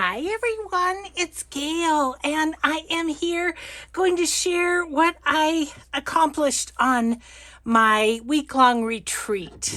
Hi everyone, it's Gail, and I am here going to share what I accomplished on my week-long retreat.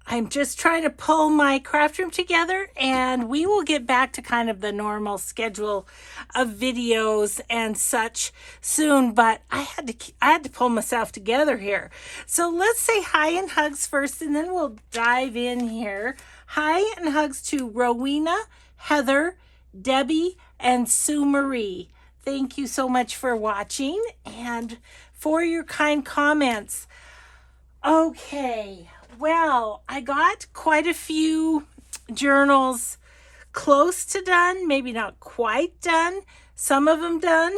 I'm just trying to pull my craft room together, and we will get back to kind of the normal schedule of videos and such soon. But I had to pull myself together here. So let's say hi and hugs first, and then we'll dive in here. Hi and hugs to Rowena, Heather, Debbie, and Sue Marie. Thank you so much for watching and for your kind comments. Okay, well, I got quite a few journals close to done, maybe not quite done, some of them done.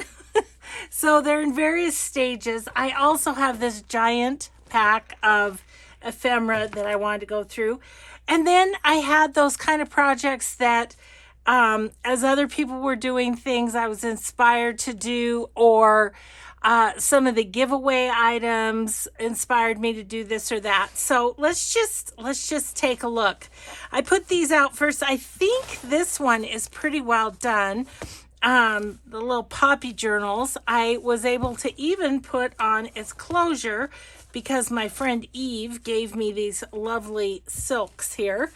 So they're in various stages. I also have this giant pack of ephemera that I wanted to go through. And then I had those kind of projects that, as other people were doing things, I was inspired to do, or some of the giveaway items inspired me to do this or that. So let's just take a look. I put these out first. I think this one is pretty well done. The little poppy journals, I was able to even put on its closure because my friend Eve gave me these lovely silks here.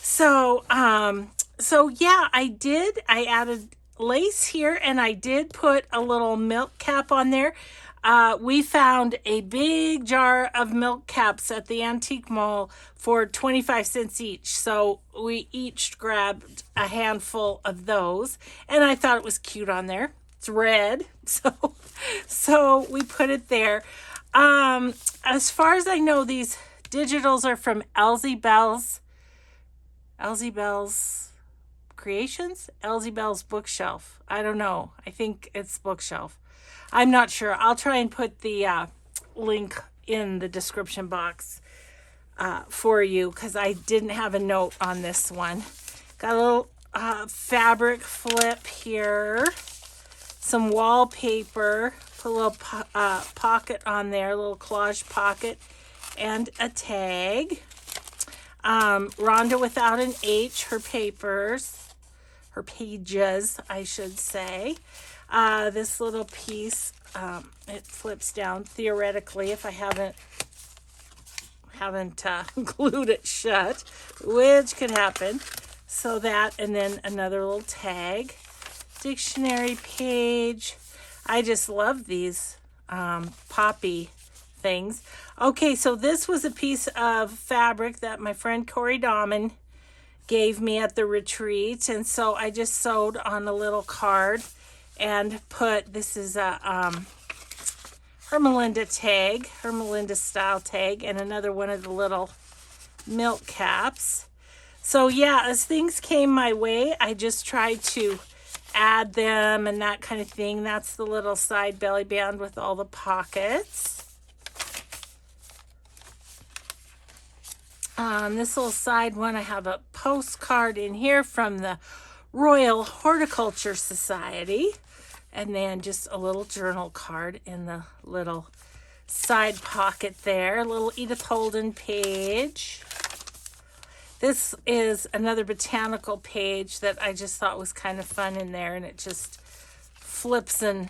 So yeah, I added lace here, and I did put a little milk cap on there. We found a big jar of milk caps at the antique mall for 25 cents each. So we each grabbed a handful of those, and I thought it was cute on there. It's red, so we put it there. As far as I know, these digitals are from Elsie Bell's Creations? Elsie Bell's Bookshelf. I don't know. I think it's Bookshelf. I'm not sure. I'll try and put the link in the description box for you, because I didn't have a note on this one. Got a little fabric flip here. Some wallpaper. Put a little pocket on there. A little collage pocket. And a tag. Rhonda without an H. Her pages, I should say. This little piece, it flips down theoretically if I haven't glued it shut, which could happen. So that, and then another little tag, dictionary page. I just love these poppy things. Okay, so this was a piece of fabric that my friend Corey Dahman gave me at the retreat, and so I just sewed on a little card and put, this is a her Melinda tag, her Melinda style tag, and another one of the little milk caps. So yeah, as things came my way, I just tried to add them and that kind of thing. That's the little side belly band with all the pockets. This little side one, I have a postcard in here from the Royal Horticulture Society. And then just a little journal card in the little side pocket there. A little Edith Holden page. This is another botanical page that I just thought was kind of fun in there. And it just flips and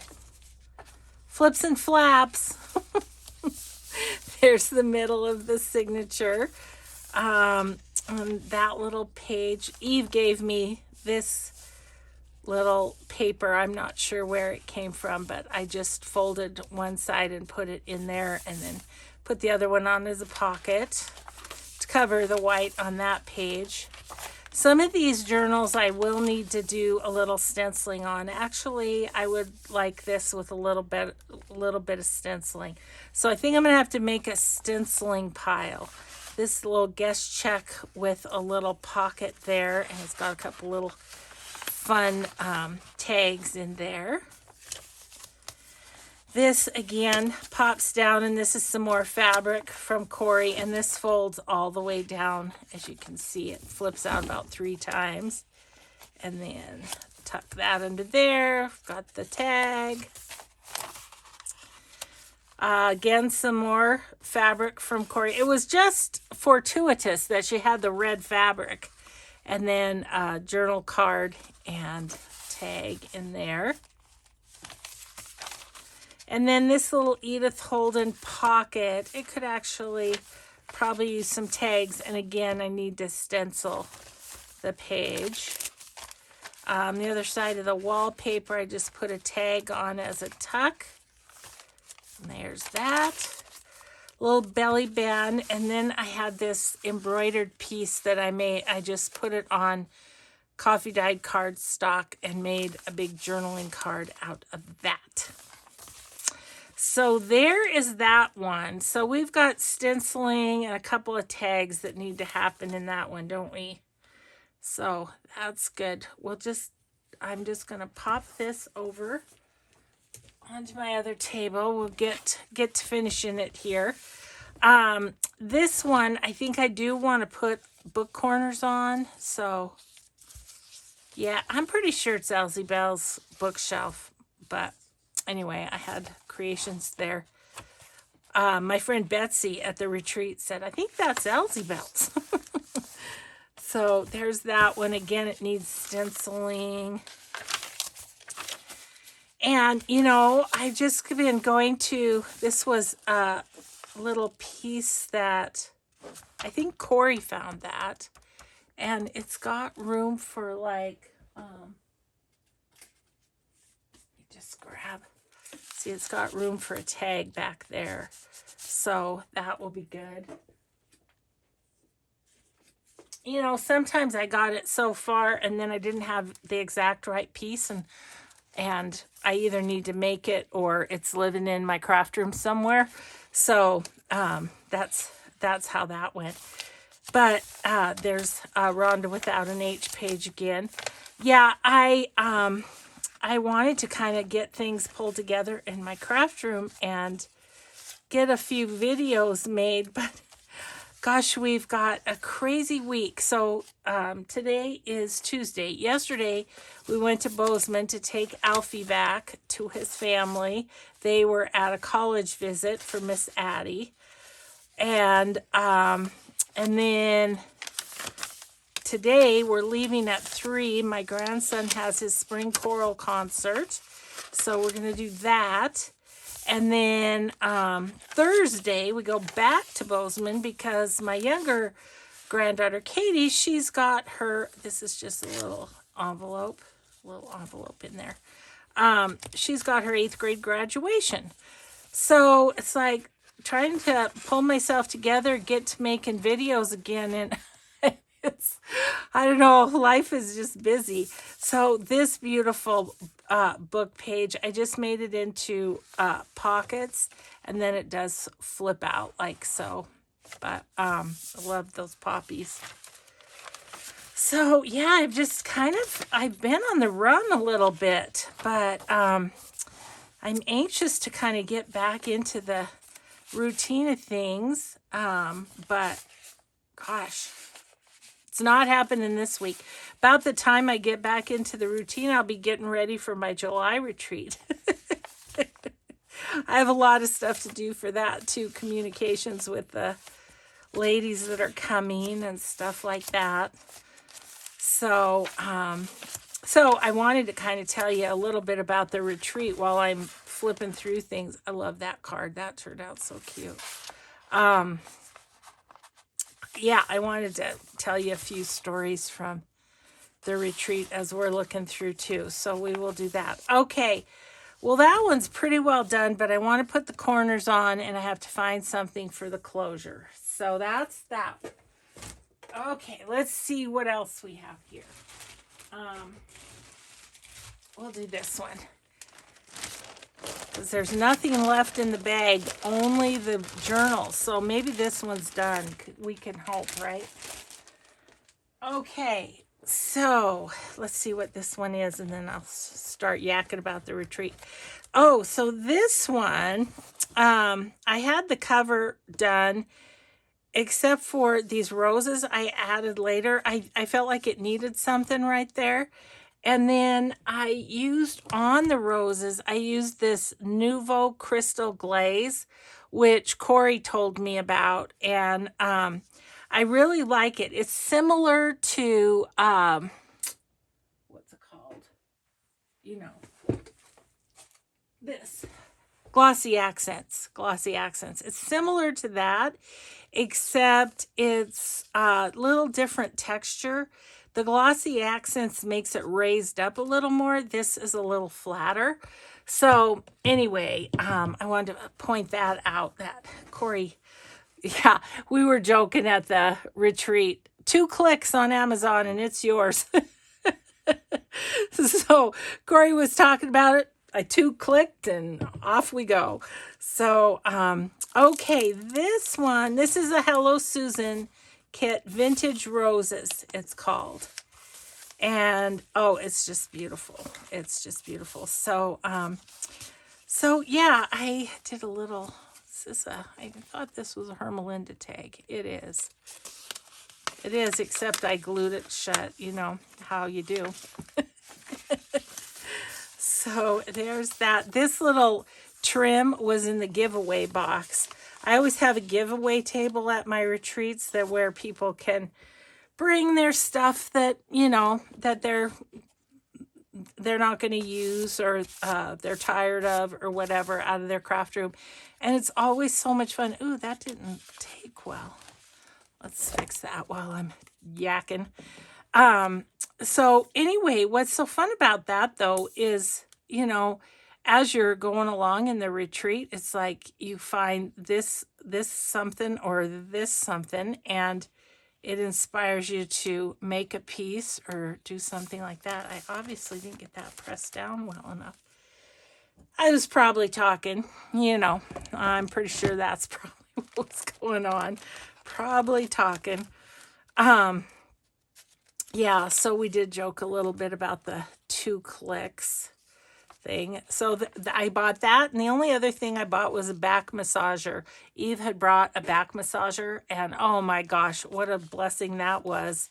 flaps. There's the middle of the signature. And that little page, Eve gave me this little paper. I'm not sure where it came from, but I just folded one side and put it in there, and then put the other one on as a pocket to cover the white on that page. Some of these journals I will need to do a little stenciling on. Actually, I would like this with a little bit of stenciling. So I think I'm gonna have to make a stenciling pile. This little guest check with a little pocket there, and it's got a couple little fun tags in there. This again pops down, and this is some more fabric from Corey, and this folds all the way down. As you can see, it flips out about 3 times, and then tuck that under there. Got the tag. Again, some more fabric from Corey. It was just fortuitous that she had the red fabric. And then a journal card and tag in there. And then this little Edith Holden pocket, it could actually probably use some tags. And again, I need to stencil the page. The other side of the wallpaper, I just put a tag on as a tuck. And there's that. Little belly band. And then I had this embroidered piece that I made. I just put it on coffee dyed cardstock and made a big journaling card out of that. So there is that one. So we've got stenciling and a couple of tags that need to happen in that one, don't we? So that's good. I'm just going to pop this over onto my other table. We'll get to finishing it here. This one, I think I do want to put book corners on. So yeah, I'm pretty sure it's Elsie Bell's bookshelf, but anyway, I had creations there. My friend Betsy at the retreat said, I think that's Elsie Bell's. So there's that one. Again, it needs stenciling. And, you know, I've just been going to, this was a little piece that I think Corey found that. And it's got room for like, just grab. See, it's got room for a tag back there. So that will be good. You know, sometimes I got it so far and then I didn't have the exact right piece and I either need to make it or it's living in my craft room somewhere. So that's how that went. But there's Rhonda without an H page again. Yeah, I wanted to kind of get things pulled together in my craft room and get a few videos made, but gosh, we've got a crazy week. So today is Tuesday. Yesterday, we went to Bozeman to take Alfie back to his family. They were at a college visit for Miss Addie. And then today, we're leaving at 3. My grandson has his spring choral concert. So we're going to do that. And then Thursday, we go back to Bozeman because my younger granddaughter, Katie, she's got her, this is just a little envelope in there. She's got her 8th grade graduation. So it's like trying to pull myself together, get to making videos again. And I don't know, life is just busy. So this beautiful book page, I just made it into pockets, and then it does flip out like so. But I love those poppies. So yeah, I've been on the run a little bit, but I'm anxious to kind of get back into the routine of things. But gosh, it's not happening this week. About the time I get back into the routine, I'll be getting ready for my July retreat. I have a lot of stuff to do for that too. Communications with the ladies that are coming and stuff like that. So I wanted to kind of tell you a little bit about the retreat while I'm flipping through things. I love that card. That turned out so cute. Yeah, I wanted to tell you a few stories from the retreat as we're looking through too. So we will do that. Okay. Well, that one's pretty well done, but I want to put the corners on and I have to find something for the closure. So that's that. Okay, let's see what else we have here. We'll do this one. Because there's nothing left in the bag, only the journal. So maybe this one's done. We can hope, right? Okay, so let's see what this one is, and then I'll start yakking about the retreat. Oh, so this one, I had the cover done, except for these roses I added later. I felt like it needed something right there. And then I used on the roses, I used this Nouveau Crystal Glaze, which Corey told me about. And I really like it. It's similar to, what's it called? You know, this. Glossy Accents. Glossy Accents. It's similar to that, except it's a little different texture. The Glossy Accents makes it raised up a little more. This is a little flatter. So anyway, I wanted to point that out, that Corey, yeah, we were joking at the retreat. 2 clicks on Amazon and it's yours. So Corey was talking about it. I 2-clicked and off we go. So, okay, this is a Hello Susan kit, Vintage Roses, it's called. And, oh, it's just beautiful. It's just beautiful. So, yeah, I did a little, I thought this was a Hermelinda tag. It is. It is, except I glued it shut, you know how you do. So there's that. This little trim was in the giveaway box. I always have a giveaway table at my retreats that where people can bring their stuff that, you know, that they're not going to use or they're tired of or whatever out of their craft room. And it's always so much fun. Ooh, that didn't take well. Let's fix that while I'm yakking. So anyway, what's so fun about that though is, you know, as you're going along in the retreat, it's like you find this something or this something, and it inspires you to make a piece or do something like that. I obviously didn't get that pressed down well enough. I was probably talking, you know, I'm pretty sure that's probably what's going on. Probably talking. Yeah, so we did joke a little bit about the 2 clicks thing. So I bought that, and the only other thing I bought was a back massager. Eve had brought a back massager, and oh my gosh, what a blessing that was,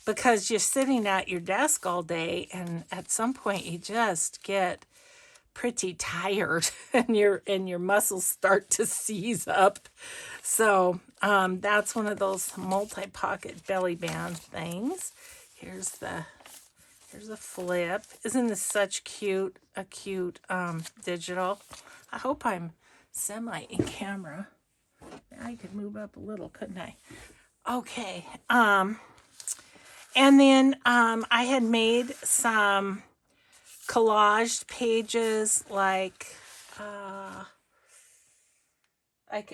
because you're sitting at your desk all day, and at some point you just get pretty tired and your muscles start to seize up. So that's one of those multi-pocket belly band things. Here's a flip. Isn't this such a cute digital? I hope I'm semi in camera. I could move up a little, couldn't I? Okay. And then I had made some collaged pages, like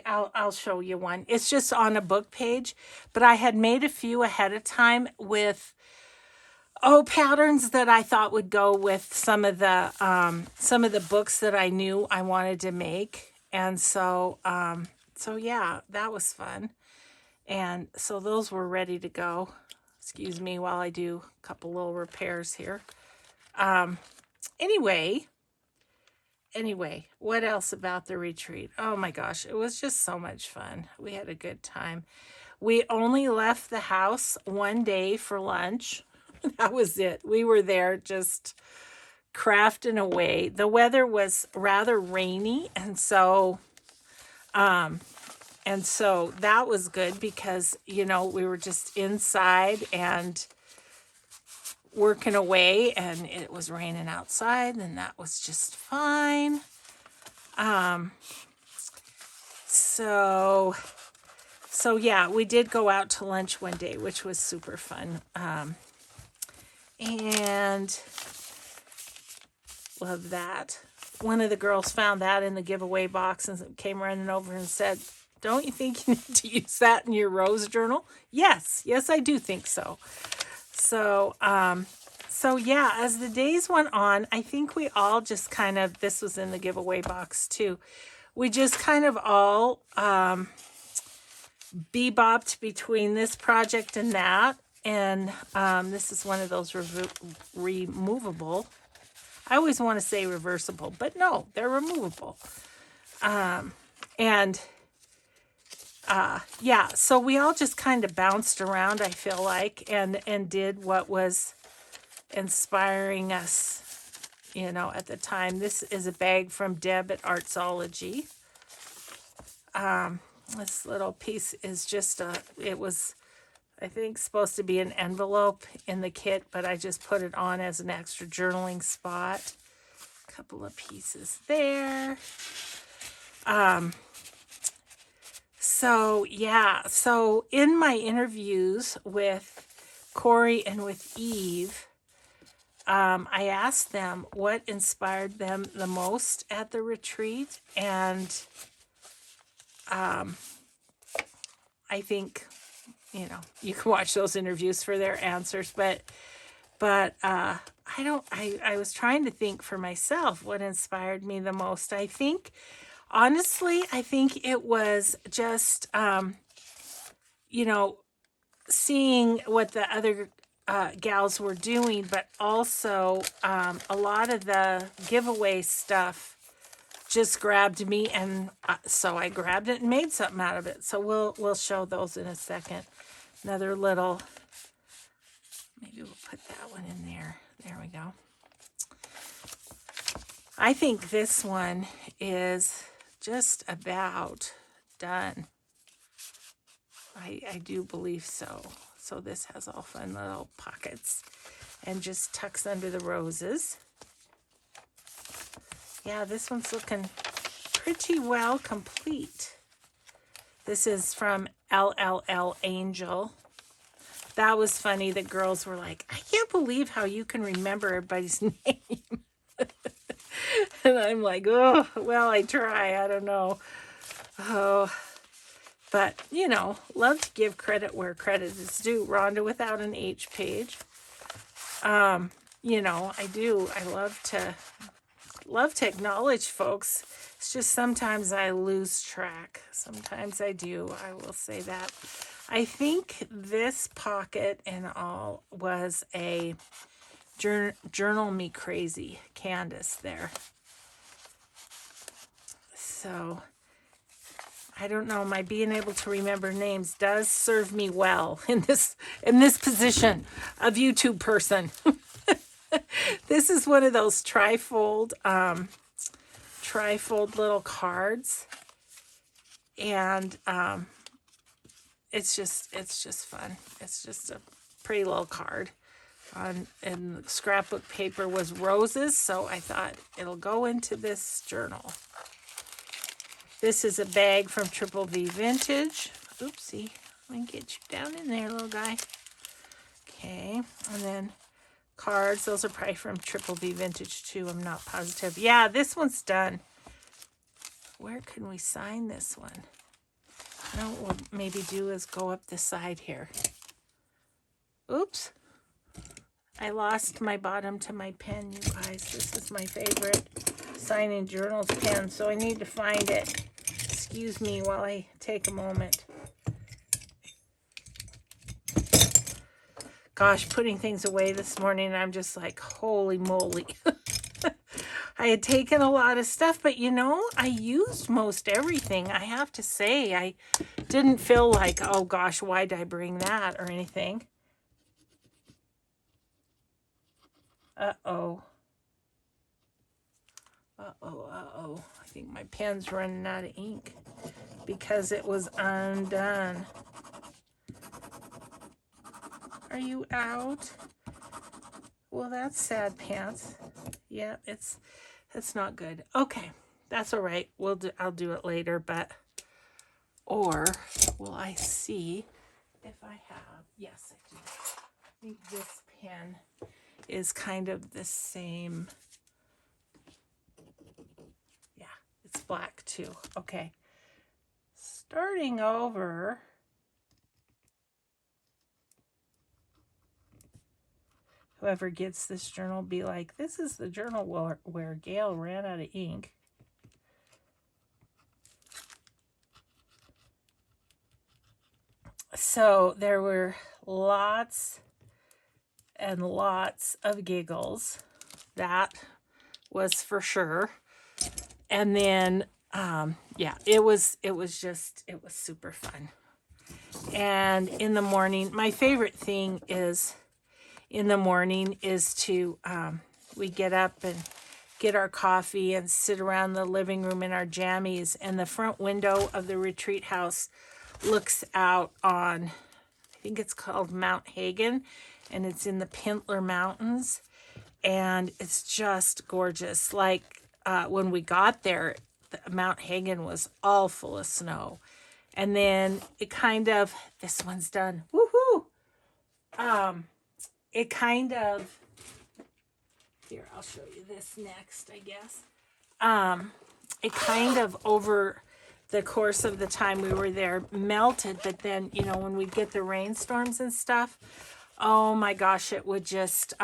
I'll show you one. It's just on a book page, but I had made a few ahead of time with patterns that I thought would go with some of the books that I knew I wanted to make. And so yeah, that was fun. And so those were ready to go. Excuse me while I do a couple little repairs here. Anyway, what else about the retreat? Oh my gosh, it was just so much fun. We had a good time. We only left the house one day for lunch. That was it. We were there just crafting away. The weather was rather rainy, and so that was good because, you know, we were just inside and working away, and it was raining outside, and that was just fine. So yeah, we did go out to lunch one day, which was super fun. And love that. One of the girls found that in the giveaway box and came running over and said, "Don't you think you need to use that in your rose journal?" Yes, I do think so. So yeah, as the days went on, I think we all just kind of, this was in the giveaway box too, we just kind of all bebopped between this project and that. And this is one of those removable. I always want to say reversible, but no, they're removable. Yeah, so we all just kind of bounced around, I feel like, and did what was inspiring us, you know, at the time. This is a bag from Deb at Artsology. This little piece is just it was I think supposed to be an envelope in the kit, but I just put it on as an extra journaling spot. A couple of pieces there. So yeah, so in my interviews with Corey and with Eve, I asked them what inspired them the most at the retreat, and I think, you know, you can watch those interviews for their answers, but I was trying to think for myself what inspired me the most. I think, honestly, I think it was just, you know, seeing what the other gals were doing, but also a lot of the giveaway stuff just grabbed me, and so I grabbed it and made something out of it. So we'll show those in a second. Another little, maybe we'll put that one in there. There we go. I think this one is just about done. I do believe so. So this has all fun little pockets and just tucks under the roses. Yeah, this one's looking pretty well complete. This is from LLL Angel. That was funny. The girls were like, I can't believe how you can remember everybody's name. And I'm like, oh, well, I try. I don't know. Oh, but, you know, love to give credit where credit is due. Rhonda without an H page. You know, I do. I love to acknowledge folks. It's just sometimes I lose track. Sometimes I do. I will say that. I think this pocket and all was a Journal Me Crazy Candace there. So I don't know, my being able to remember names does serve me well in this position of YouTube person. This is one of those trifold little cards, and it's just fun. It's just a pretty little card. And the scrapbook paper was roses, so I thought it'll go into this journal. This is a bag from Triple V Vintage. Oopsie, let me get you down in there, little guy. Okay, and then cards. Those are probably from Triple V Vintage too. I'm not positive. Yeah, this one's done. Where can we sign this one? You know what we'll maybe do is go up the side here. Oops. I lost my bottom to my pen, you guys. This is my favorite signing journals pen, so I need to find it. Excuse me while I take a moment. Gosh, putting things away this morning, I'm just like, holy moly. I had taken a lot of stuff, but you know, I used most everything. I have to say, I didn't feel like, oh gosh, why did I bring that or anything. Uh-oh. Uh-oh. I think my pen's running out of ink because it was undone. Are you out? Well, that's sad pants. Yeah, it's not good. Okay, that's all right. I'll do it later, but or will I see if I have? Yes, I do. I think this pen is kind of the same. Yeah, it's black too. Okay. Starting over. Whoever gets this journal be like, this is the journal where Gail ran out of ink. So there were lots and lots of giggles. That was for sure. And then, yeah, it was super fun. And in the morning, my favorite thing is in the morning is to, we get up and get our coffee and sit around the living room in our jammies, and the front window of the retreat house looks out on, I think it's called Mount Hagen, and it's in the Pintler Mountains, and it's just gorgeous. Like when we got there, Mount Hagen was all full of snow. And then it kind of, this one's done. Woohoo! It kind of, here, I'll show you this next, I guess. It kind of, over the course of the time we were there, melted. But then, you know, when we get the rainstorms and stuff, oh my gosh, it would just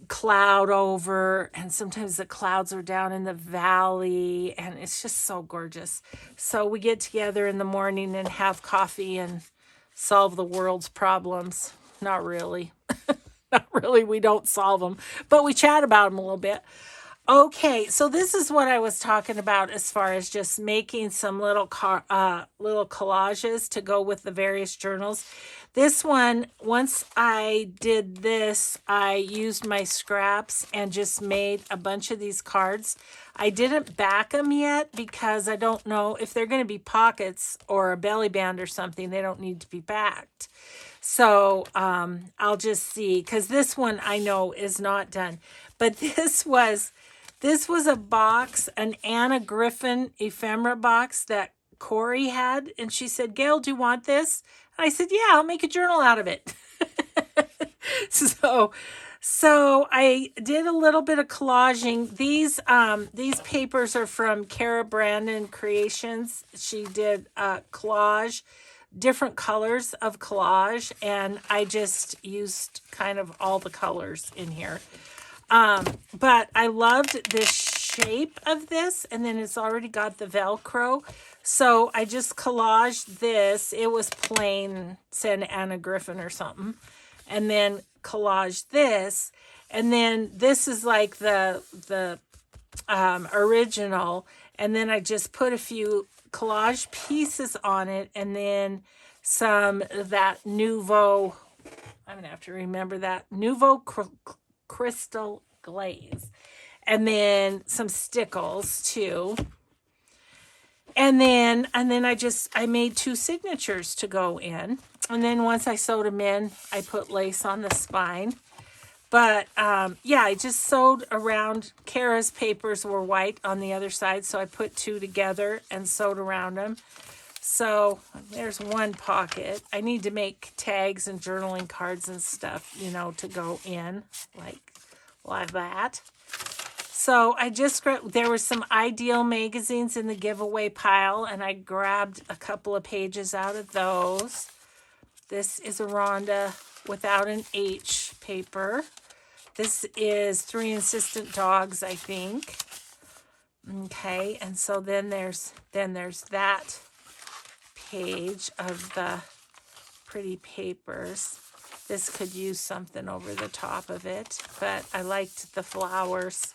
cloud over, and sometimes the clouds are down in the valley, and it's just so gorgeous. So we get together in the morning and have coffee and solve the world's problems. Not really. Not really. We don't solve them, but we chat about them a little bit. Okay, so this is what I was talking about as far as just making some little collages to go with the various journals. This one, once I did this, I used my scraps and just made a bunch of these cards. I didn't back them yet because I don't know if they're going to be pockets or a belly band or something. They don't need to be backed. So I'll just see, because this one I know is not done. But this was a box, an Anna Griffin Ephemera box that Corey had. And she said, Gail, do you want this? And I said, yeah, I'll make a journal out of it. So I did a little bit of collaging. These papers are from Kara Brandon Creations. She did a collage, different colors of collage, and I just used kind of all the colors in here. But I loved this shape of this, and then it's already got the Velcro. So I just collaged this. It was plain, said Anna Griffin or something. And then collaged this. And then this is like the original. And then I just put a few collage pieces on it. And then some of that Nouveau, I'm going to have to remember that, Nouveau Crystal Glaze. And then some stickles too. And then I made 2 signatures to go in. And then once I sewed them in, I put lace on the spine. But yeah, I just sewed around. Kara's papers were white on the other side, so I put 2 together and sewed around them. So there's one pocket. I need to make tags and journaling cards and stuff, you know, to go in like that. So I just grabbed, there were some Ideal magazines in the giveaway pile, and I grabbed a couple of pages out of those. This is a Rhonda without an H paper. This is 3 Insistent Dogs, I think. Okay, and so then there's that page of the pretty papers. This could use something over the top of it, but I liked the flowers.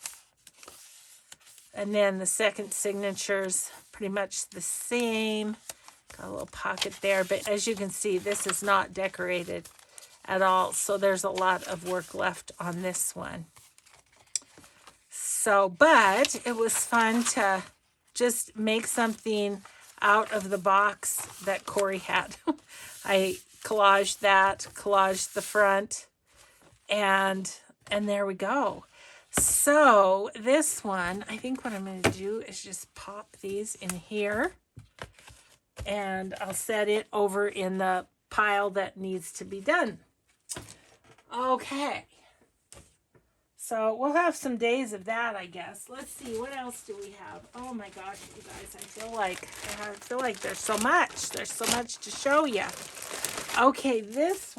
And then the second signature's pretty much the same. Got a little pocket there, but as you can see, this is not decorated at all. So there's a lot of work left on this one. So, but it was fun to just make something out of the box that Corey had. I collaged that, collaged the front, and there we go. So this one, I think what I'm going to do is just pop these in here, and I'll set it over in the pile that needs to be done. Okay. So we'll have some days of that, I guess. Let's see, what else do we have? Oh my gosh, you guys, I feel like there's so much. There's so much to show you. Okay, this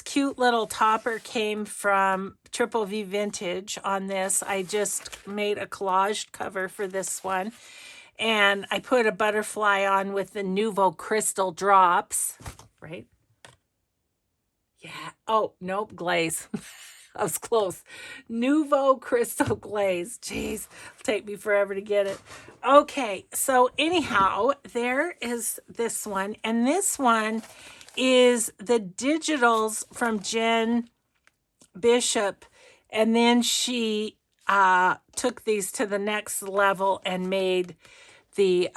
cute little topper came from Triple V Vintage on this. I just made a collage cover for this one. And I put a butterfly on with the Nouveau Crystal Drops, right? Yeah. Oh, nope, glaze. I was close. Nouveau Crystal Glaze. Jeez, it'll take me forever to get it. Okay, so anyhow, there is this one. And this one is the digitals from Jen Bishop. And then she took these to the next level and made the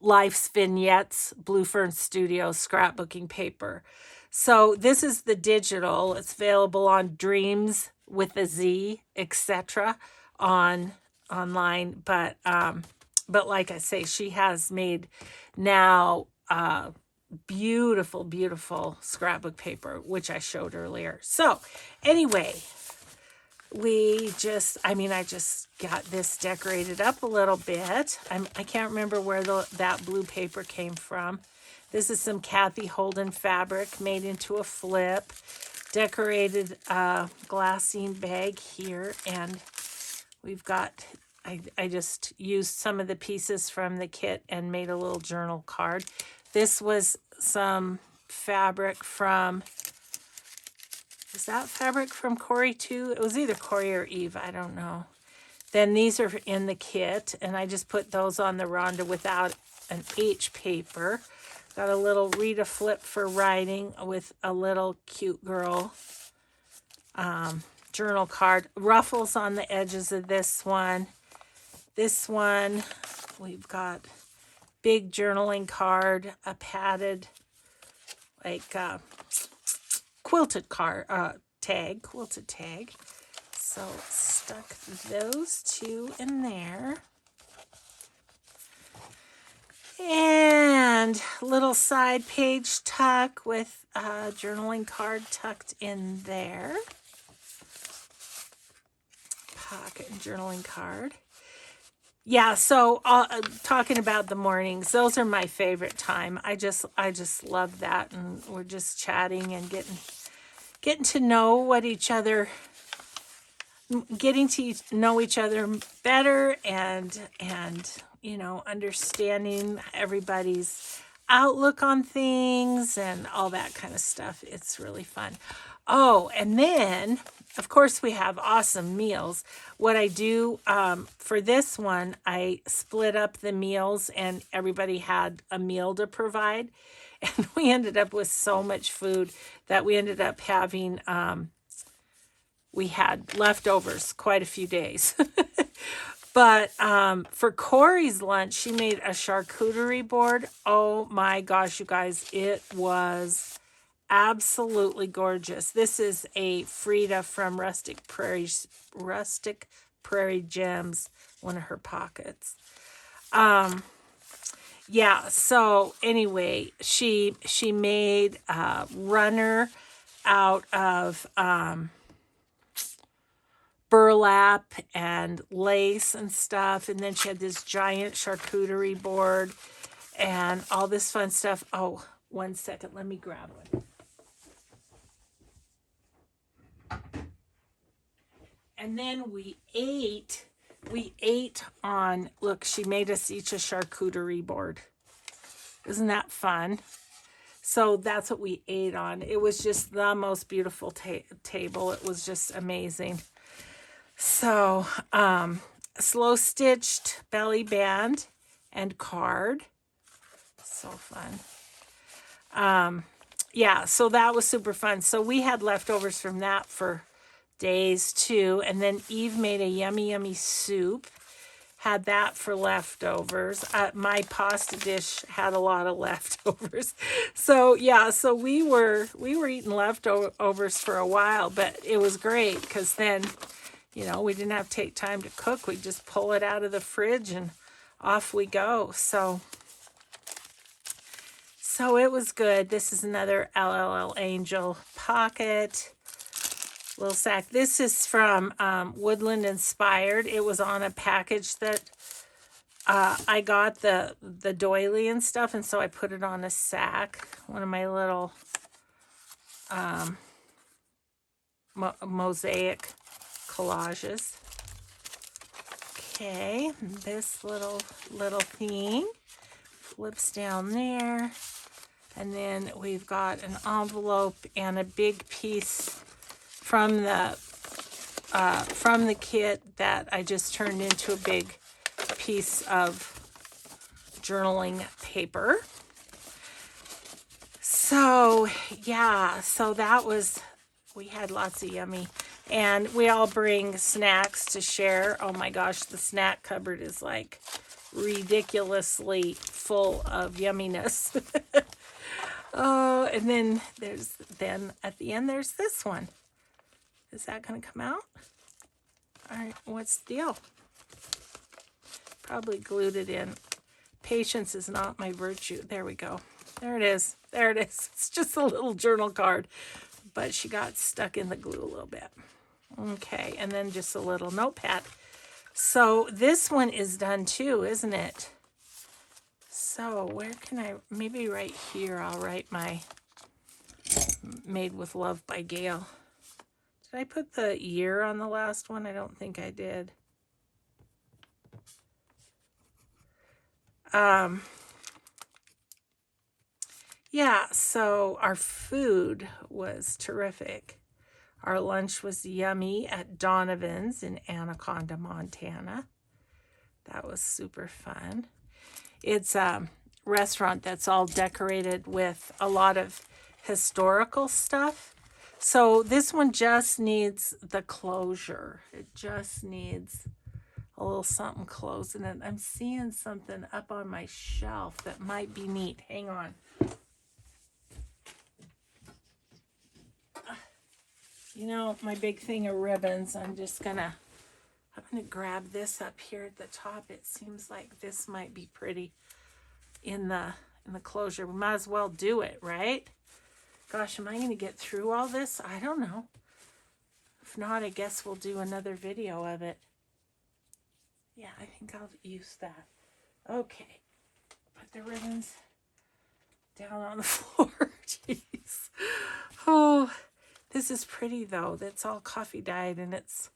Life's Vignettes Blue Fern Studio scrapbooking paper. So this is the digital. It's available on Dreams with a Z, etc. on online. But like I say, she has made now beautiful, beautiful scrapbook paper, which I showed earlier. So anyway, I just got this decorated up a little bit. I can't remember where that blue paper came from. This is some Kathy Holden fabric made into a flip. Decorated glassine bag here, and we've got, I just used some of the pieces from the kit and made a little journal card. This was some fabric from, is that fabric from Corey too? It was either Corey or Eve, I don't know. Then these are in the kit, and I just put those on the Rhonda without an H paper. Got a little Rita flip for writing with a little cute girl journal card. Ruffles on the edges of this one. This one, we've got big journaling card, a padded, like quilted card, quilted tag. So stuck those two in there. And little side page tuck with a journaling card tucked in there. Pocket and journaling card. Yeah, so talking about the mornings, those are my favorite time. I just love that, and we're just chatting and getting to know each other better, and understanding everybody's outlook on things and all that kind of stuff. It's really fun. Oh, and then of course we have awesome meals. What I do for this one, I split up the meals, and everybody had a meal to provide, and we ended up with so much food that we ended up having we had leftovers quite a few days. But for Corey's lunch, she made a charcuterie board. Oh my gosh, you guys, it was absolutely gorgeous. This is a Frida from Rustic Prairie Gems, one of her pockets. Yeah, so anyway, she made a runner out of burlap and lace and stuff, and then she had this giant charcuterie board and all this fun stuff. Oh, 1 second, let me grab one. And then we ate on, look, she made us each a charcuterie board. Isn't that fun? So that's what we ate on. It was just the most beautiful table. It was just amazing. So, slow stitched belly band and card. So fun. Yeah, so that was super fun. So we had leftovers from that for days too. And then Eve made a yummy, yummy soup. Had that for leftovers. My pasta dish had a lot of leftovers. So yeah, so we were eating leftovers for a while, but it was great because then, we didn't have to take time to cook. We just pull it out of the fridge and off we go. So it was good. This is another LLL Angel pocket. Little sack. This is from Woodland Inspired. It was on a package that I got the doily and stuff, and so I put it on a sack. One of my little mosaic collages. Okay, this little thing flips down there, and then we've got an envelope and a big piece from the kit that I just turned into a big piece of journaling paper. So yeah, so that was, we had lots of yummy, and we all bring snacks to share. Oh my gosh, the snack cupboard is like ridiculously full of yumminess. Oh, and then at the end, there's this one. Is that going to come out? All right, what's the deal? Probably glued it in. Patience is not my virtue. There we go. There it is. There it is. It's just a little journal card, but she got stuck in the glue a little bit. Okay, and then just a little notepad. So this one is done too, isn't it? So where can I, maybe right here, I'll write my Made with Love by Gail. Did I put the year on the last one? I don't think I did. Yeah, so our food was terrific. Our lunch was yummy at Donovan's in Anaconda, Montana. That was super fun. It's a restaurant that's all decorated with a lot of historical stuff. So this one just needs the closure. It just needs a little something closing it. I'm seeing something up on my shelf that might be neat. Hang on. You know, my big thing of ribbons, I'm gonna grab this up here at the top. It seems like this might be pretty in the closure. We might as well do it, right? Gosh, am I gonna get through all this? I don't know. If not, I guess we'll do another video of it. Yeah, I think I'll use that. Okay, put the ribbons down on the floor. Jeez. Oh, this is pretty though. That's all coffee dyed, and it's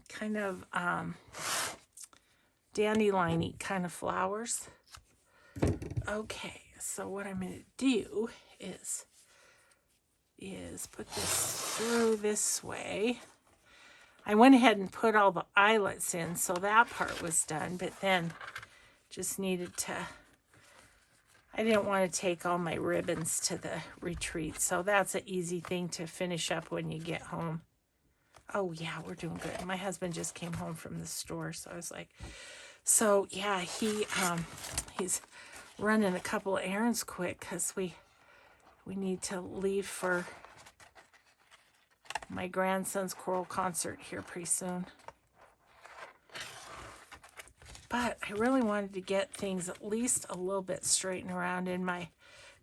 kind of dandelion-y kind of flowers. Okay, so what I'm going to do is put this through this way. I went ahead and put all the eyelets in, so that part was done, but then just needed to, I didn't want to take all my ribbons to the retreat, so that's an easy thing to finish up when you get home. Oh yeah, we're doing good. My husband just came home from the store, so I was like, so yeah, he's running a couple of errands quick because we need to leave for my grandson's choral concert here pretty soon. But I really wanted to get things at least a little bit straightened around in my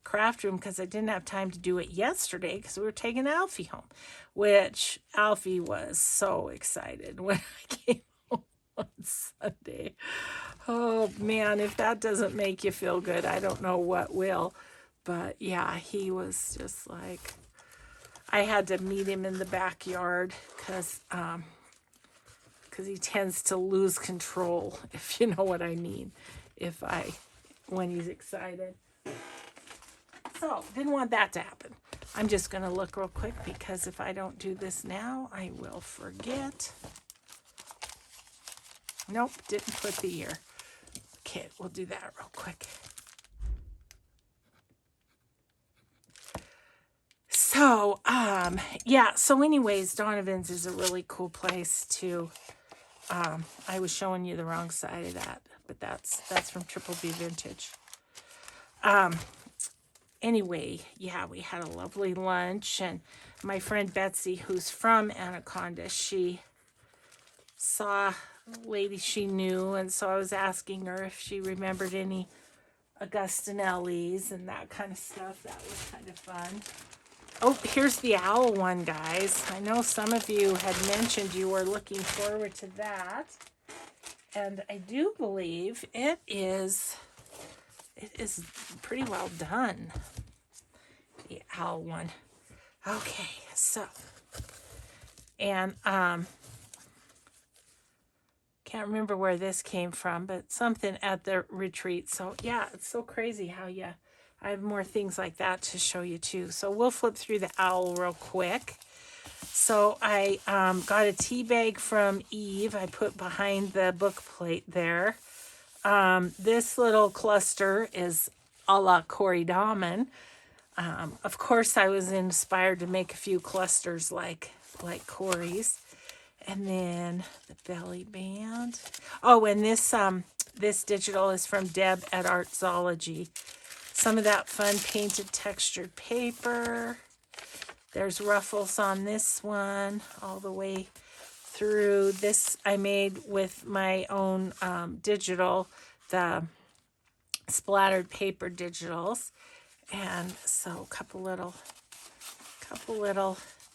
craft room because I didn't have time to do it yesterday because we were taking Alfie home, which Alfie was so excited when I came home on Sunday. Oh man, if that doesn't make you feel good, I don't know what will. But yeah, he was just like, I had to meet him in the backyard because he tends to lose control, if you know what I mean, when he's excited. So, didn't want that to happen. I'm just going to look real quick because if I don't do this now, I will forget. Nope, didn't put the year. Okay, we'll do that real quick. So, yeah, so anyways, Donovan's is a really cool place to, I was showing you the wrong side of that, but that's from Triple B Vintage. Anyway, yeah, we had a lovely lunch, and my friend Betsy, who's from Anaconda, she saw a lady she knew, and so I was asking her if she remembered any Augustinellis and that kind of stuff. That was kind of fun. Oh, here's the owl one, guys. I know some of you had mentioned you were looking forward to that, and I do believe it is pretty well done, the owl one. Okay, so, and can't remember where this came from, but something at the retreat. So yeah, it's so crazy how I have more things like that to show you too. So we'll flip through the owl real quick. So I got a tea bag from Eve. I put behind the book plate there. This little cluster is a la Corey Dahman. Of course, I was inspired to make a few clusters like Corey's. And then the belly band. Oh, and this this digital is from Deb at Artsology. Some of that fun painted textured paper. There's ruffles on this one all the way through. This I made with my own digital, the splattered paper digitals. And so a couple little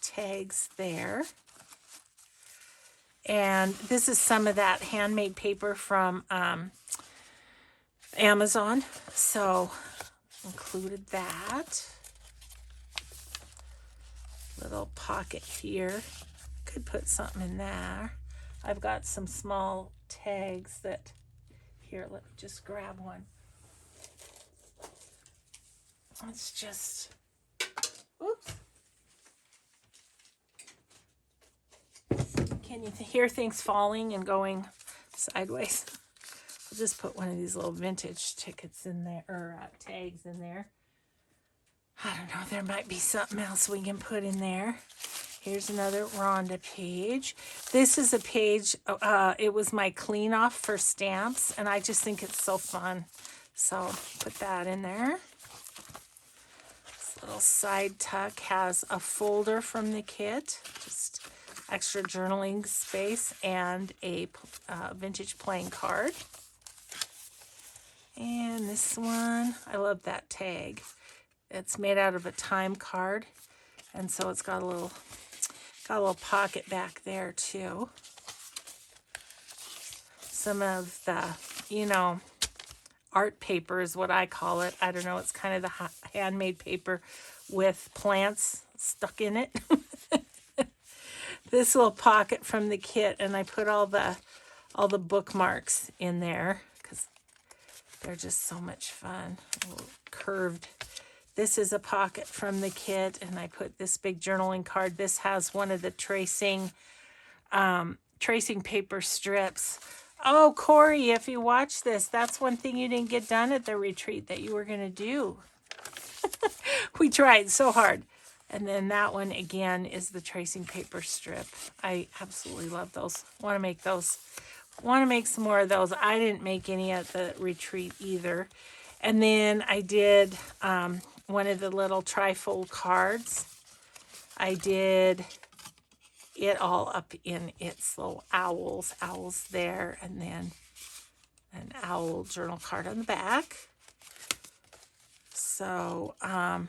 tags there. And this is some of that handmade paper from Amazon. So included that. Little pocket here. Could put something in there. I've got some small tags that, here, let me just grab one. Let's just, oops. Can you hear things falling and going sideways? I'll just put one of these little vintage tickets in there, or tags in there. I don't know, there might be something else we can put in there. Here's another Rhonda page. This is a page, it was my clean off for stamps, and I just think it's so fun. So put that in there. This little side tuck has a folder from the kit, just extra journaling space, and a vintage playing card. And this one, I love that tag. It's made out of a time card, and so it's got a little pocket back there too. Some of the, art paper is what I call it. I don't know, it's kind of the handmade paper with plants stuck in it. This little pocket from the kit, and I put all the bookmarks in there because they're just so much fun. A little curved. This is a pocket from the kit, and I put this big journaling card. This has one of the tracing paper strips. Oh, Corey, if you watch this, that's one thing you didn't get done at the retreat that you were going to do. We tried so hard. And then that one, again, is the tracing paper strip. I absolutely love those. Want to make those. Want to make some more of those. I didn't make any at the retreat either. And then I did one of the little trifold cards. I did it all up in its little owls there, and then an owl journal card on the back. So, and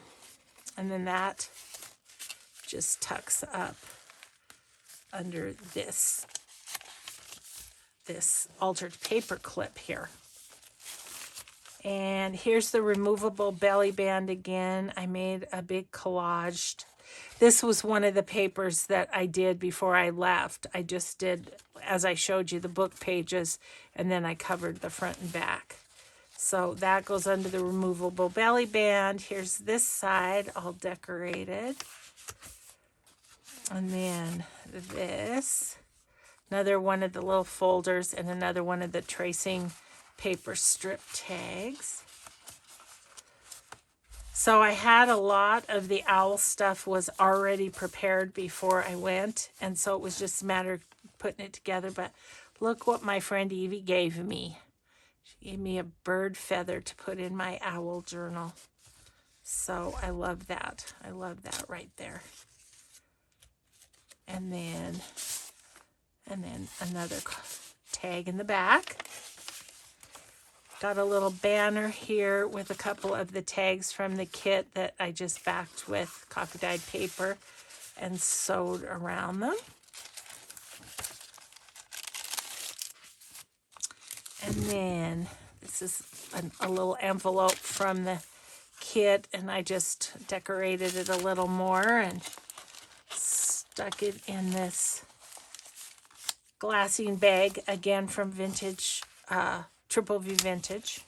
then that just tucks up under this altered paper clip here. And here's the removable belly band again. I made a big collage. This was one of the papers that I did before I left. I just did, as I showed you, the book pages, and then I covered the front and back. So that goes under the removable belly band. Here's this side all decorated. And then this, another one of the little folders, and another one of the tracing paper strip tags. So I had a lot of the owl stuff was already prepared before I went, and so it was just a matter of putting it together. But look what my friend Evie gave me. She gave me a bird feather to put in my owl journal. So I love that. I love that right there. And then another tag in the back. Got a little banner here with a couple of the tags from the kit that I just backed with coffee dyed paper and sewed around them. And then this is a little envelope from the kit, and I just decorated it a little more and stuck it in this glassine bag, again from Vintage, Triple V Vintage.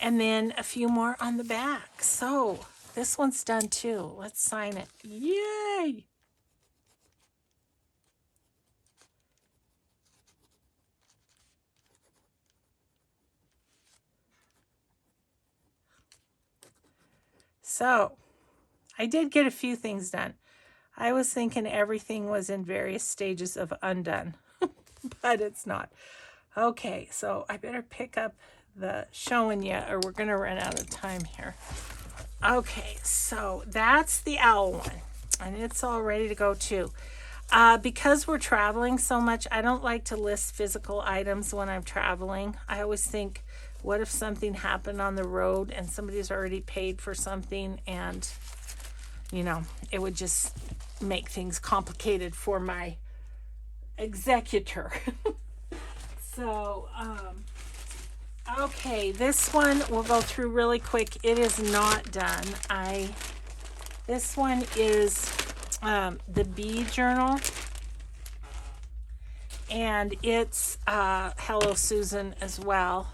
And then a few more on the back. So this one's done too. Let's sign it. Yay! So I did get a few things done. I was thinking everything was in various stages of undone, but it's not. Okay, so I better pick up the showing you or we're going to run out of time here. Okay, so that's the owl one, and it's all ready to go too. Because we're traveling so much, I don't like to list physical items when I'm traveling. I always think, what if something happened on the road and somebody's already paid for something, and, you know, it would just make things complicated for my executor. So, okay, this one we'll go through really quick. It is not done. This one is the bee journal, and it's Hello Susan as well.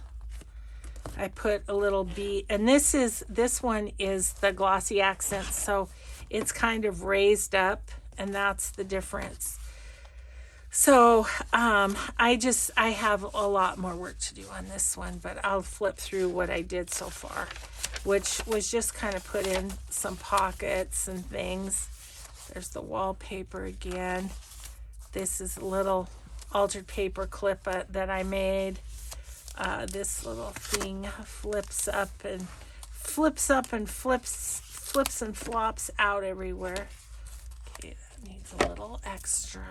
I put a little bee, and this one is the glossy accent, so it's kind of raised up, and that's the difference. So I have a lot more work to do on this one, but I'll flip through what I did so far, which was just kind of put in some pockets and things. There's the wallpaper again. This is a little altered paper clip that I made. This little thing flips and flips and flops out everywhere. Okay, that needs a little extra.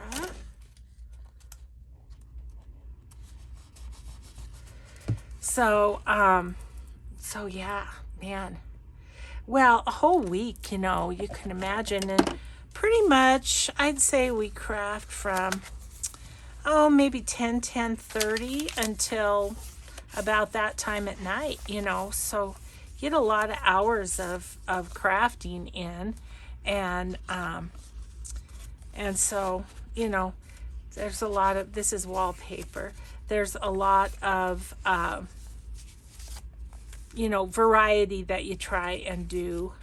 So yeah, man. Well, a whole week, you know, you can imagine, and pretty much I'd say we craft from maybe 10:30 until about that time at night, you know. So you get a lot of hours of crafting in, and so, you know, there's a lot of, this is wallpaper. There's a lot of you know, variety that you try and do.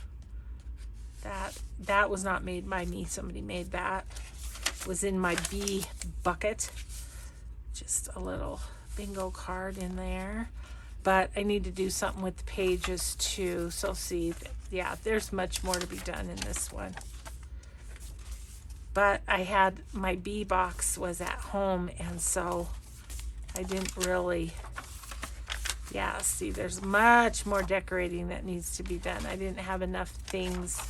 That was not made by me. Somebody made that. It was in my bee bucket. Just a little bingo card in there. But I need to do something with the pages too. So see, yeah, there's much more to be done in this one. But I had, my bee box was at home, and so I didn't really, yeah, see, there's much more decorating that needs to be done. I didn't have enough things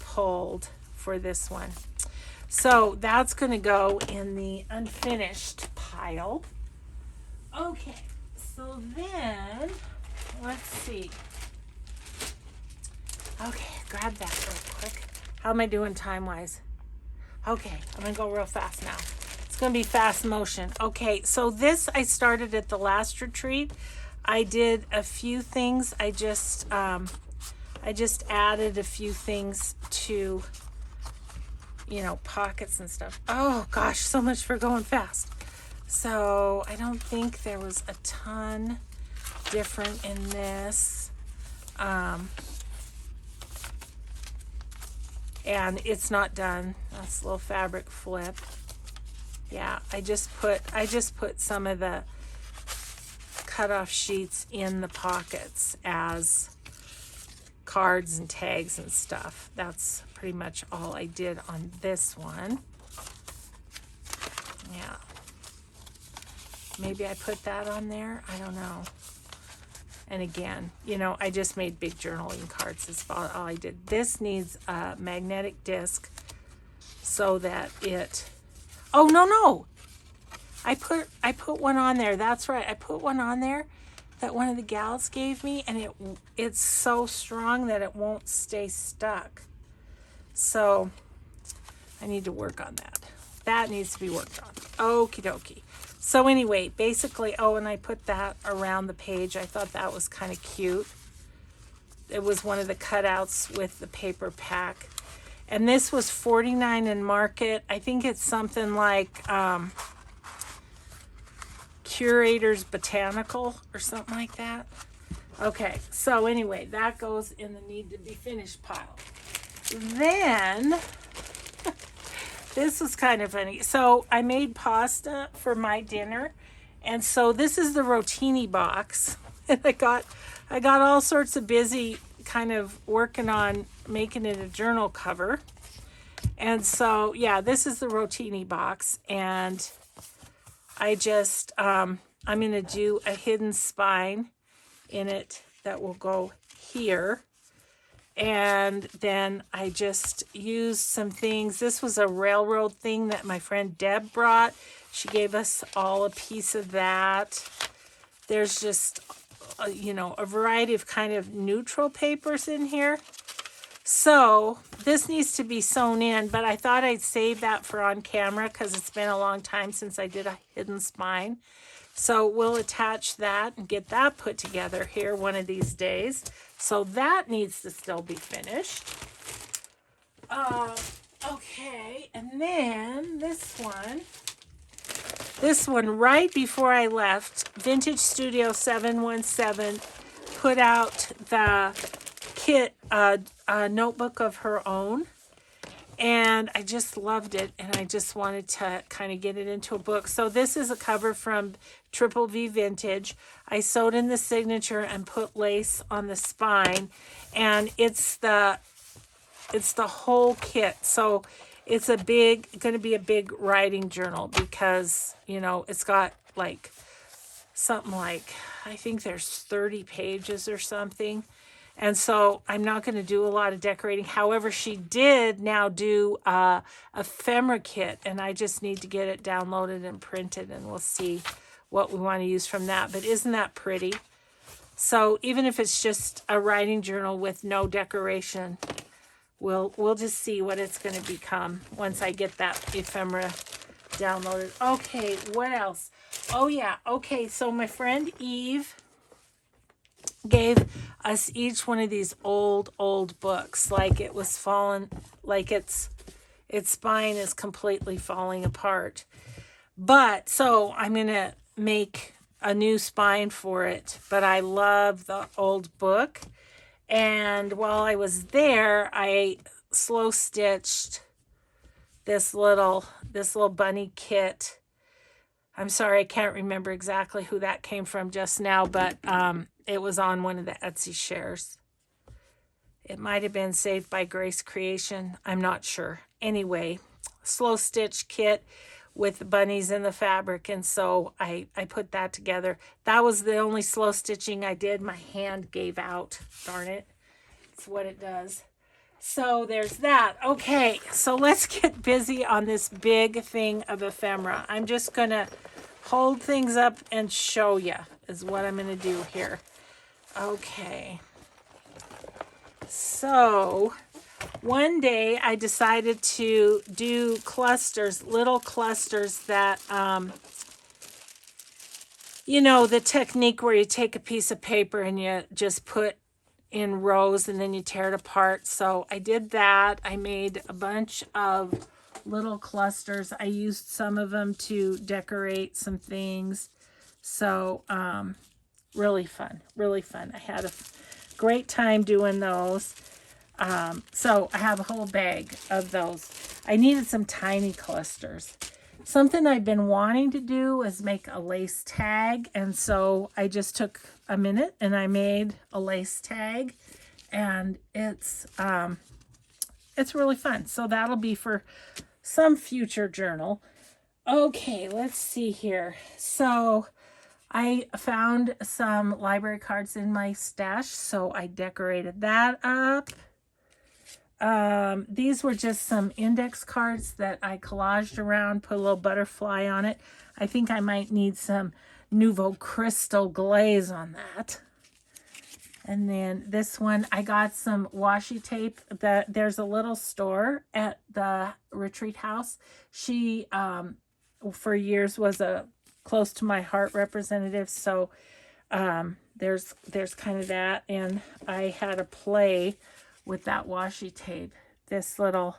pulled for this one. So that's going to go in the unfinished pile. Okay, so then, let's see. Okay, grab that real quick. How am I doing time-wise? Okay, I'm going to go real fast now. It's going to be fast motion. Okay, so this I started at the last retreat. I did a few things. I just added a few things to, you know, pockets and stuff. Oh gosh, so much for going fast. So I don't think there was a ton different in this. And it's not done. That's a little fabric flip. Yeah, I just put some of the cut-off sheets in the pockets as cards and tags and stuff. That's pretty much all I did on this one. Yeah. Maybe I put that on there. I don't know. And again, you know, I just made big journaling cards. That's all I did. This needs a magnetic disc so that it, oh, no. I put one on there. That's right. I put one on there that one of the gals gave me, and it's so strong that it won't stay stuck. So I need to work on that. That needs to be worked on. Okie dokie. So anyway, basically, oh, and I put that around the page. I thought that was kind of cute. It was one of the cutouts with the paper pack. And this was $49 in Market. I think it's something like Curator's Botanical or something like that. Okay, so anyway, that goes in the need to be finished pile. Then, this was kind of funny. So I made pasta for my dinner, and so this is the rotini box. And I got all sorts of busy kind of working on making it a journal cover. And so, yeah, this is the rotini box, and I just, I'm going to do a hidden spine in it that will go here. And then I just used some things. This was a railroad thing that my friend Deb brought. She gave us all a piece of that. There's just, a variety of kind of neutral papers in here. So this needs to be sewn in, but I thought I'd save that for on camera because it's been a long time since I did a hidden spine. So we'll attach that and get that put together here one of these days. So that needs to still be finished. Okay, and then this one right before I left, Vintage Studio 717 put out the kit, a notebook of her own. And I just loved it, and I just wanted to kind of get it into a book. So this is a cover from Triple V Vintage. I sewed in the signature and put lace on the spine, and it's the whole kit. So it's going to be a big writing journal because, it's got like something like, I think there's 30 pages or something. And so I'm not going to do a lot of decorating. However, she did now do a ephemera kit, and I just need to get it downloaded and printed, and we'll see what we want to use from that. But isn't that pretty? So even if it's just a writing journal with no decoration, we'll just see what it's going to become once I get that ephemera downloaded. Okay, what else? Oh yeah, okay, so my friend Eve gave us each one of these old books, like it was fallen, like its spine is completely falling apart. But so I'm gonna make a new spine for it, but I love the old book. And while I was there, I slow stitched this little bunny kit. I'm sorry, I can't remember exactly who that came from just now, but it was on one of the Etsy shares. It might have been Saved by Grace Creation. I'm not sure. Anyway, slow stitch kit with the bunnies in the fabric. And so I put that together. That was the only slow stitching I did. My hand gave out. Darn it. It's what it does. So there's that. Okay, so let's get busy on this big thing of ephemera. I'm just going to hold things up and show you is what I'm going to do here. Okay. So one day I decided to do clusters, little clusters that, the technique where you take a piece of paper and you just put in rows and then you tear it apart. So I did that. I made a bunch of little clusters. I used some of them to decorate some things. So really fun. I had a great time doing those. So I have a whole bag of those. I needed some tiny clusters. Something I've been wanting to do is make a lace tag, and so I just took a minute and I made a lace tag, and it's really fun. So that'll be for some future journal. Okay, let's see here. So I found some library cards in my stash, so I decorated that up. These were just some index cards that I collaged around, put a little butterfly on it. I think I might need some Nouveau Crystal glaze on that. And then this one, I got some washi tape. There's a little store at the retreat house. She, for years, was a close to my heart representative. So there's kind of that. And I had a play with that washi tape. This little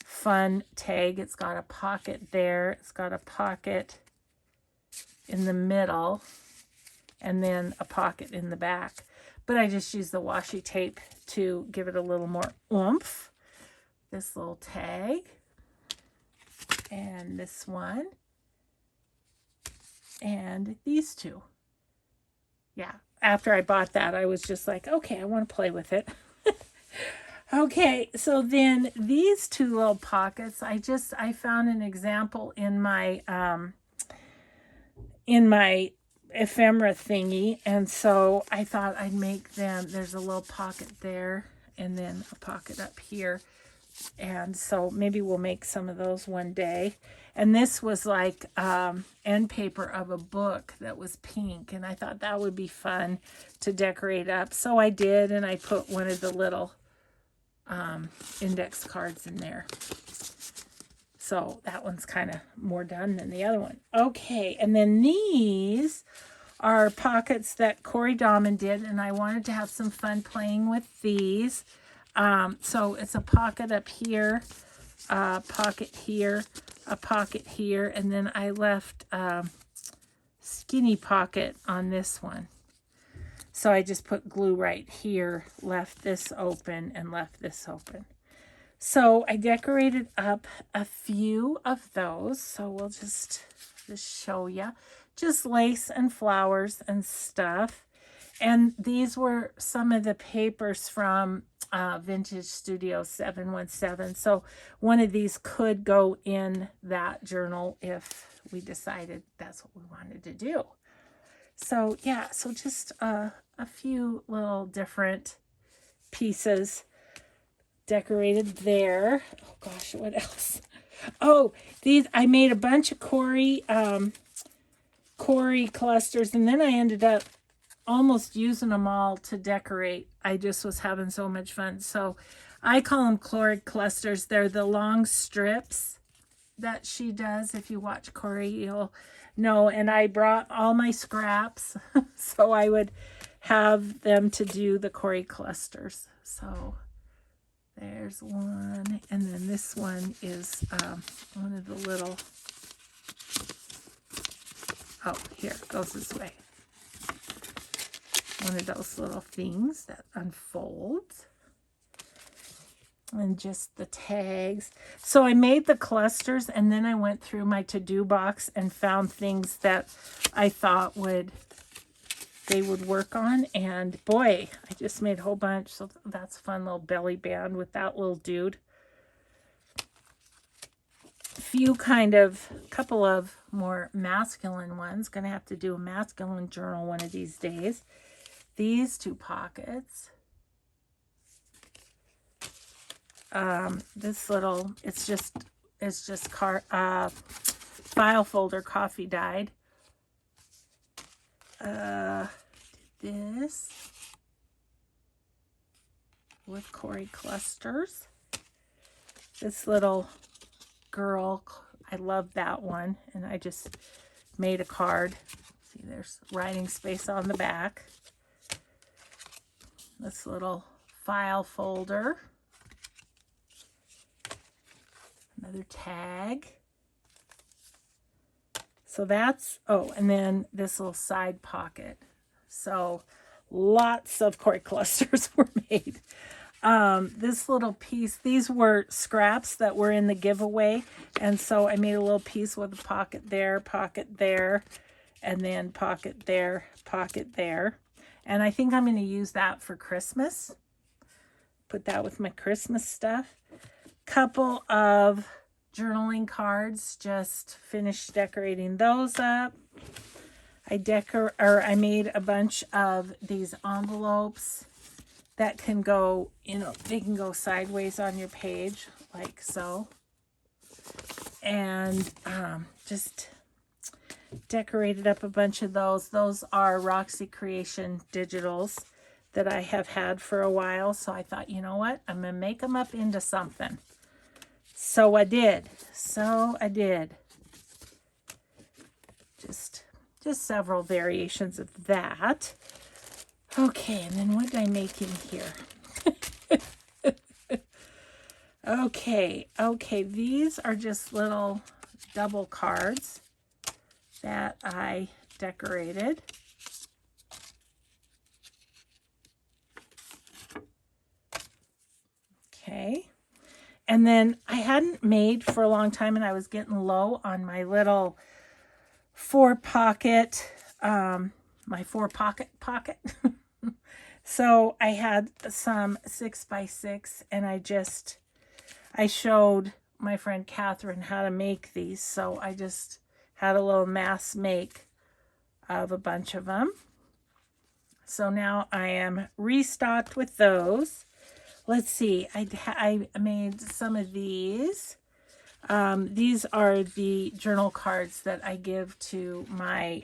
fun tag. It's got a pocket there. It's got a pocket in the middle and then a pocket in the back. But I just used the washi tape to give it a little more oomph. This little tag. And this one. And these two. Yeah. After I bought that, I was just like, okay, I want to play with it. Okay, so then these two little pockets, I found an example in my in my ephemera thingy, and so I thought I'd make them. There's a little pocket there and then a pocket up here, and so maybe we'll make some of those one day. And this was like end paper of a book that was pink, and I thought that would be fun to decorate up, so I did, and I put one of the little index cards in there. So that one's kind of more done than the other one. Okay, and then these are pockets that Corey Dahman did, and I wanted to have some fun playing with these. So it's a pocket up here, a pocket here, a pocket here, and then I left skinny pocket on this one. So I just put glue right here, left this open, and left this open. So I decorated up a few of those. So we'll just show you. Just lace and flowers and stuff. And these were some of the papers from Vintage Studio 717. So one of these could go in that journal if we decided that's what we wanted to do. So yeah, so just a few little different pieces decorated there. Oh gosh, what else? Oh, these, I made a bunch of Corey clusters, and then I ended up almost using them all to decorate. I just was having so much fun. So I call them Corey clusters. They're the long strips that she does. If you watch Corey, you'll know. And I brought all my scraps so I would have them to do the Corey clusters. So there's one, and then this one is one of the little, oh, here, it goes this way. One of those little things that unfolds. And just the tags. So I made the clusters, and then I went through my to-do box and found things that I thought they would work on, and boy, I just made a whole bunch. So that's a fun little belly band with that little dude. Couple of more masculine ones. Gonna have to do a masculine journal one of these days. These two pockets. This little, it's just file folder coffee dyed. This with Corey clusters. This little girl, I love that one, and I just made a card. See, there's writing space on the back. This little file folder. Another tag. So that's, oh, and then this little side pocket. So lots of Corey clusters were made. This little piece, these were scraps that were in the giveaway. And so I made a little piece with a pocket there, and then pocket there, pocket there. And I think I'm going to use that for Christmas. Put that with my Christmas stuff. Couple of journaling cards, just finished decorating those up. I made a bunch of these envelopes that can go, they can go sideways on your page like so. And just decorated up a bunch of those. Those are Roxy Creation digitals that I have had for a while. So I thought, you know what? I'm going to make them up into something. So I did. Just several variations of that. Okay, and then what did I make in here? Okay, these are just little double cards that I decorated. Okay. And then I hadn't made for a long time, and I was getting low on my little pocket. So I had some 6x6, and I showed my friend Catherine how to make these. So I just had a little mass make of a bunch of them. So now I am restocked with those. Let's see, I made some of these. These are the journal cards that I give to my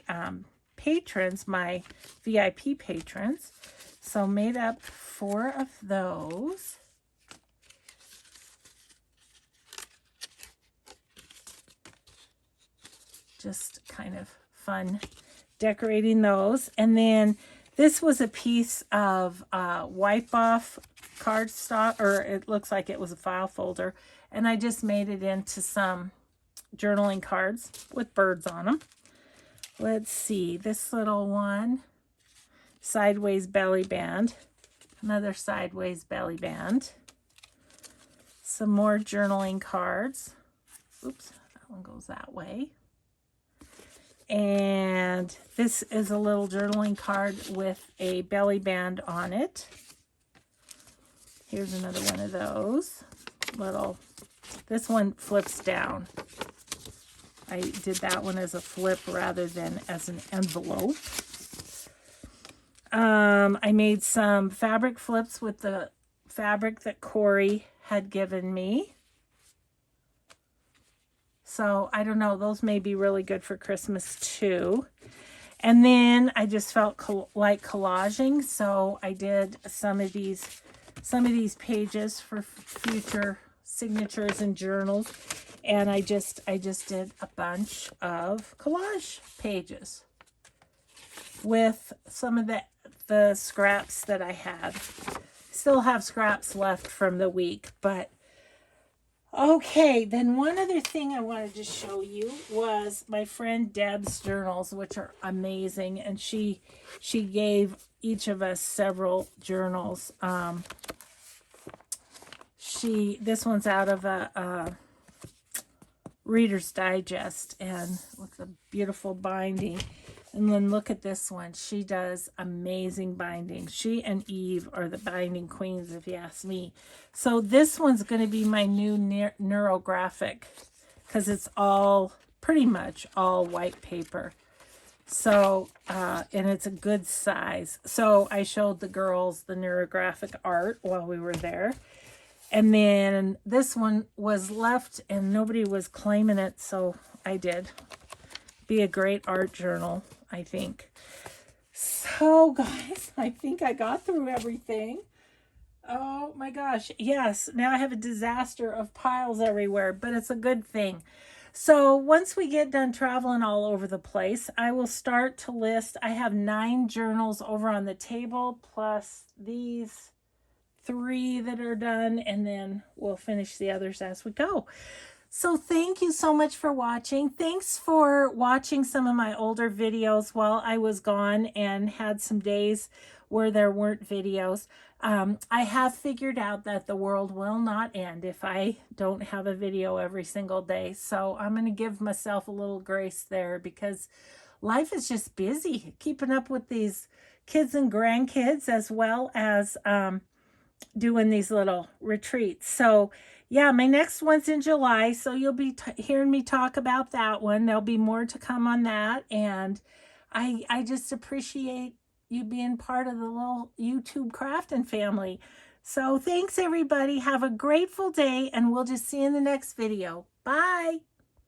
patrons, my VIP patrons. So made up 4 of those. Just kind of fun decorating those. And then this was a piece of wipe off cardstock, or it looks like it was a file folder, and I just made it into some journaling cards with birds on them. Let's see, this little one, sideways belly band, another sideways belly band, some more journaling cards. Oops, that one goes that way. And this is a little journaling card with a belly band on it. Here's another one of those. This one flips down. I did that one as a flip rather than as an envelope. I made some fabric flips with the fabric that Corey had given me. So I don't know, those may be really good for Christmas too. And then I just felt like collaging, so I did some of these pages for future signatures and journals. And I just did a bunch of collage pages with some of the scraps that I had. Still have scraps left from the week, but okay, then one other thing I wanted to show you was my friend Deb's journals, which are amazing, and she gave each of us several journals. This one's out of a Reader's Digest, and with a beautiful binding. And then look at this one. She does amazing binding. She and Eve are the binding queens, if you ask me. So this one's going to be my new neurographic, because it's all, pretty much all white paper. So, and it's a good size. So I showed the girls the neurographic art while we were there. And then this one was left and nobody was claiming it, so I did. Be a great art journal, I think. So guys, I think I got through everything. Oh my gosh, yes, now I have a disaster of piles everywhere, but it's a good thing. So once we get done traveling all over the place, I will start to list. I have 9 journals over on the table, plus these 3 that are done, and then we'll finish the others as we go. So thank you so much for watching. Thanks for watching some of my older videos while I was gone and had some days where there weren't videos. I have figured out that the world will not end if I don't have a video every single day. So I'm going to give myself a little grace there, because life is just busy keeping up with these kids and grandkids, as well as doing these little retreats. So yeah, my next one's in July, so you'll be hearing me talk about that one. There'll be more to come on that, and I just appreciate you being part of the little YouTube crafting family. So thanks everybody. Have a grateful day, and we'll just see you in the next video. Bye.